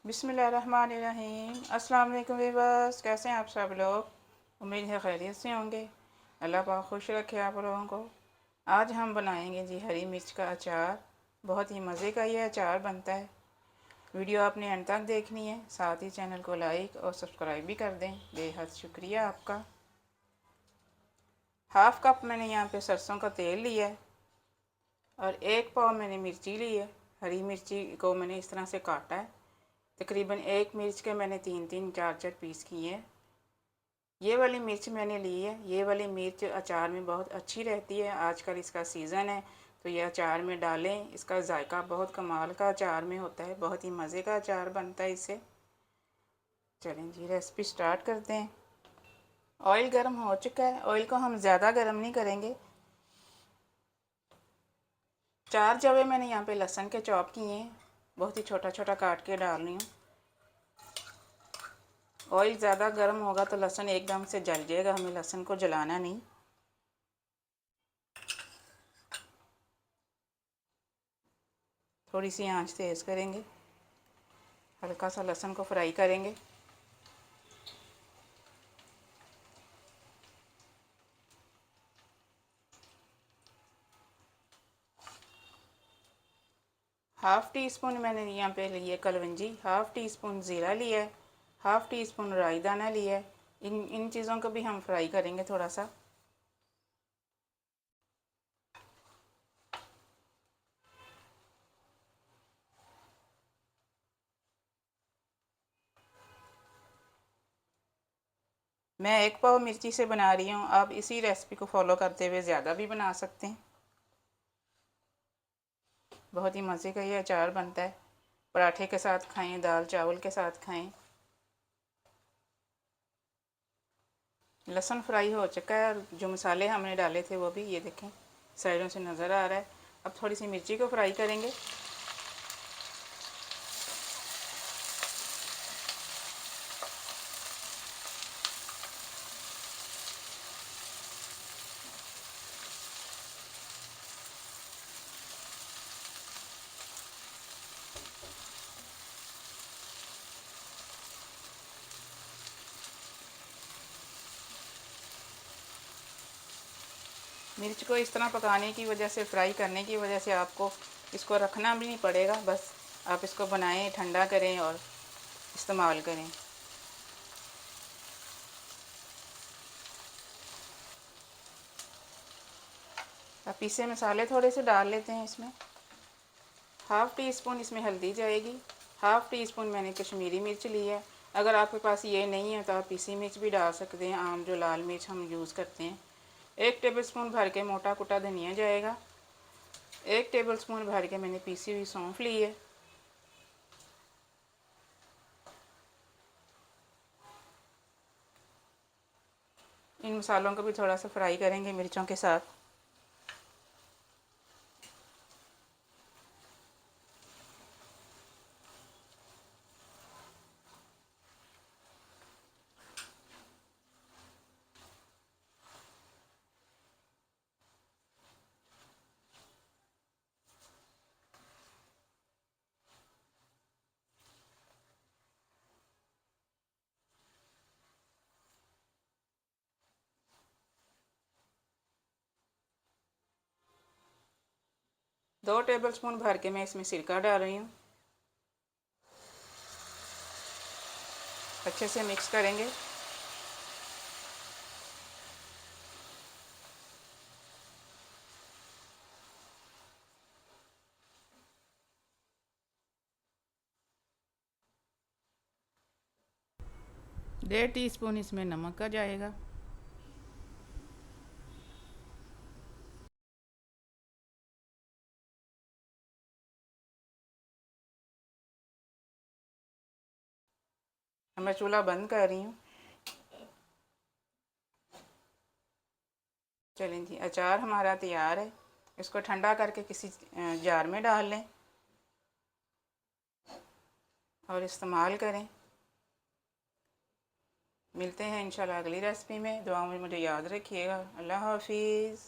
बिस्मिल्लाहिर्रहमानिर्रहीम। अस्सलाम वालेकुम वीवर्स, कैसे हैं आप सब लोग। उम्मीद है खैरियत से होंगे। अल्लाह पाक खुश रखे आप लोगों को। आज हम बनाएंगे जी हरी मिर्च का अचार। बहुत ही मज़े का ये अचार बनता है। वीडियो आपने अंत तक देखनी है, साथ ही चैनल को लाइक और सब्सक्राइब भी कर दें। बेहद शुक्रिया आपका। हाफ़ कप मैंने यहाँ पे सरसों का तेल लिया है और 1 पाव मैंने मिर्ची ली है। हरी मिर्ची को मैंने इस तरह से काटा है। तकरीबन 1 मिर्च के मैंने 3-3 4-4 पीस किए हैं। ये वाली मिर्च मैंने ली है। ये वाली मिर्च अचार में बहुत अच्छी रहती है। आजकल इसका सीज़न है तो ये अचार में डालें। इसका जायका बहुत कमाल का अचार में होता है। बहुत ही मज़े का अचार बनता है इससे। चलें जी रेसिपी स्टार्ट करते हैं। ऑयल गर्म हो चुका है। ऑयल को हम ज़्यादा गर्म नहीं करेंगे। 4 जवे मैंने यहाँ पे लहसुन के चॉप किए हैं। बहुत ही छोटा छोटा काट के डाल रही हूँ। ऑयल ज़्यादा गर्म होगा तो लहसुन एकदम से जल जाएगा। हमें लहसुन को जलाना नहीं। थोड़ी सी आंच तेज़ करेंगे। हल्का सा लहसुन को फ्राई करेंगे। हाफ़ टी स्पून मैंने यहाँ पे लिए कलवंजी, हाफ़ टी स्पून ज़ीरा लिया है, हाफ़ टी स्पून राई दाना लिया है। इन चीज़ों को भी हम फ्राई करेंगे थोड़ा सा। मैं 1 पाव मिर्ची से बना रही हूँ। आप इसी रेसिपी को फॉलो करते हुए ज़्यादा भी बना सकते हैं। बहुत ही मज़े का ये अचार बनता है। पराठे के साथ खाएं, दाल चावल के साथ खाएं। लहसुन फ्राई हो चुका है और जो मसाले हमने डाले थे वो भी ये देखें साइडों से नज़र आ रहा है। अब थोड़ी सी मिर्ची को फ्राई करेंगे। मिर्च को इस तरह पकाने की वजह से, फ्राई करने की वजह से आपको इसको रखना भी नहीं पड़ेगा। बस आप इसको बनाएं, ठंडा करें और इस्तेमाल करें। अब पीसे मसाले थोड़े से डाल लेते हैं इसमें। हाफ़ टी स्पून इसमें हल्दी जाएगी। हाफ़ टी स्पून मैंने कश्मीरी मिर्च ली है। अगर आपके पास ये नहीं है तो आप पीसी मिर्च भी डाल सकते हैं, आम जो लाल मिर्च हम यूज़ करते हैं। 1 टेबलस्पून भर के मोटा कुटा धनिया जाएगा। 1 टेबलस्पून भर के मैंने पीसी हुई सौंफ ली है। इन मसालों को भी थोड़ा सा फ्राई करेंगे मिर्चों के साथ। दो टेबलस्पून भर के मैं इसमें सिरका डाल रही हूँ। अच्छे से मिक्स करेंगे। डेढ़ टीस्पून इसमें नमक का जाएगा। मैं चूल्हा बंद कर रही हूँ। चलें जी, अचार हमारा तैयार है। इसको ठंडा करके किसी जार में डाल लें और इस्तेमाल करें। मिलते हैं इंशाल्लाह अगली रेसिपी में। दुआ में मुझे याद रखिएगा। अल्लाह हाफिज़।